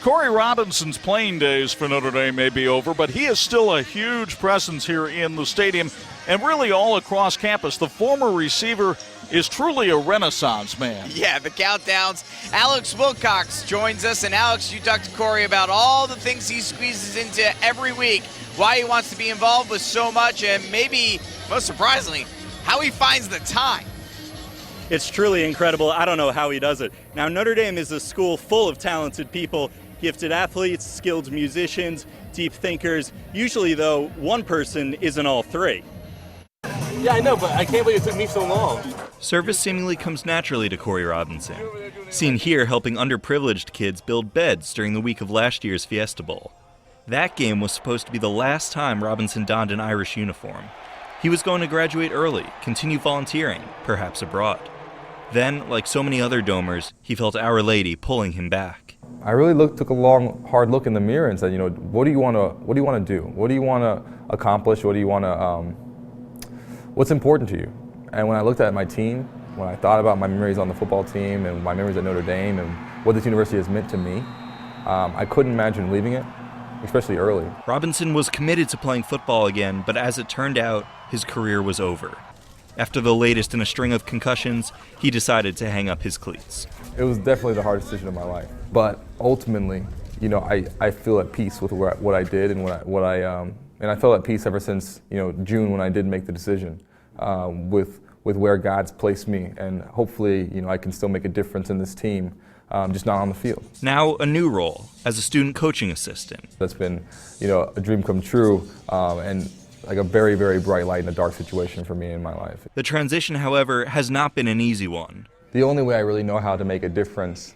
Corey Robinson's playing days for Notre Dame may be over, but he is still a huge presence here in the stadium and really all across campus. The former receiver is truly a renaissance man. Yeah, the countdowns. Alex Wilcox joins us. And Alex, you talked to Corey about all the things he squeezes into every week, why he wants to be involved with so much, and maybe, most surprisingly, how he finds the time. It's truly incredible. I don't know how he does it. Now, Notre Dame is a school full of talented people, gifted athletes, skilled musicians, deep thinkers. Usually, though, one person isn't all three. Yeah, I know, but I can't believe it took me so long. Service seemingly comes naturally to Corey Robinson, seen here helping underprivileged kids build beds during the week of last year's Fiesta Bowl. That game was supposed to be the last time Robinson donned an Irish uniform. He was going to graduate early, continue volunteering, perhaps abroad. Then, like so many other Domers, he felt Our Lady pulling him back. I really took a long, hard look in the mirror and said, what do you want to do? What do you want to accomplish? What's important to you? And when I looked at my team, when I thought about my memories on the football team and my memories at Notre Dame and what this university has meant to me, I couldn't imagine leaving it, especially early. Robinson was committed to playing football again, but as it turned out, his career was over. After the latest in a string of concussions, he decided to hang up his cleats. It was definitely the hardest decision of my life. But ultimately, I feel at peace with what I did and and I felt at peace ever since June when I did make the decision with where God's placed me, and hopefully I can still make a difference in this team, just not on the field. Now a new role as a student coaching assistant. That's been a dream come true, and like a very, very bright light in a dark situation for me in my life. The transition, however, has not been an easy one. The only way I really know how to make a difference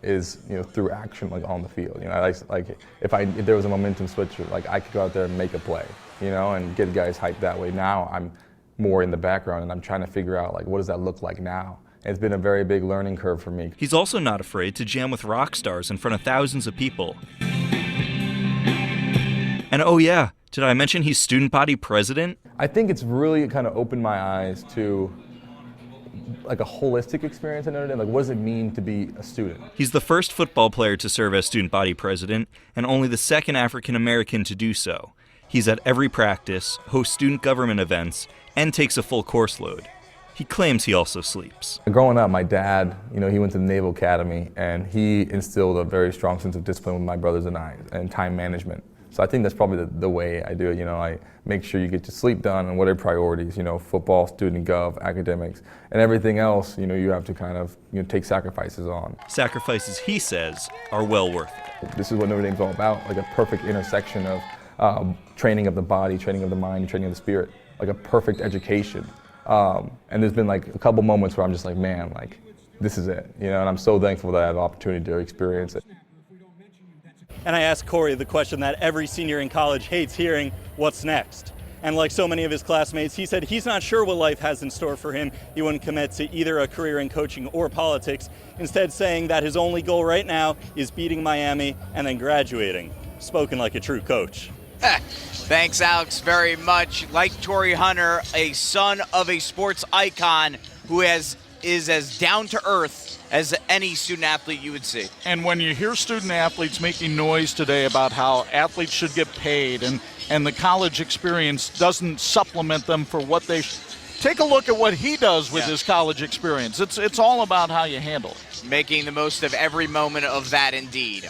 is through action, like on the field. If there was a momentum switch, like I could go out there and make a play, and get guys hyped that way. Now I'm more in the background and I'm trying to figure out what does that look like now. And it's been a very big learning curve for me. He's also not afraid to jam with rock stars in front of thousands of people. And oh yeah, did I mention he's student body president? I think it's really kind of opened my eyes to a holistic experience at Notre Dame. What does it mean to be a student? He's the first football player to serve as student body president, and only the second African American to do so. He's at every practice, hosts student government events, and takes a full course load. He claims he also sleeps. Growing up, my dad, he went to the Naval Academy, and he instilled a very strong sense of discipline with my brothers and I, and time management. So I think that's probably the way I do it. I make sure you get your sleep done and what are priorities, football, student gov, academics, and everything else, you have to kind of take sacrifices on. Sacrifices, he says, are well worth it. This is what Notre Dame's all about, a perfect intersection of training of the body, training of the mind, training of the spirit, a perfect education. And there's been a couple moments where I'm just man, this is it, and I'm so thankful that I have the opportunity to experience it. And I asked Corey the question that every senior in college hates hearing, what's next? And like so many of his classmates, he said he's not sure what life has in store for him. He wouldn't commit to either a career in coaching or politics, instead saying that his only goal right now is beating Miami and then graduating. Spoken like a true coach. Thanks, Alex, very much. Like Torrey Hunter, a son of a sports icon who is as down to earth as any student athlete you would see. And when you hear student athletes making noise today about how athletes should get paid and the college experience doesn't supplement them for what they take a look at what he does with his college experience. It's all about how you handle it. Making the most of every moment of that indeed.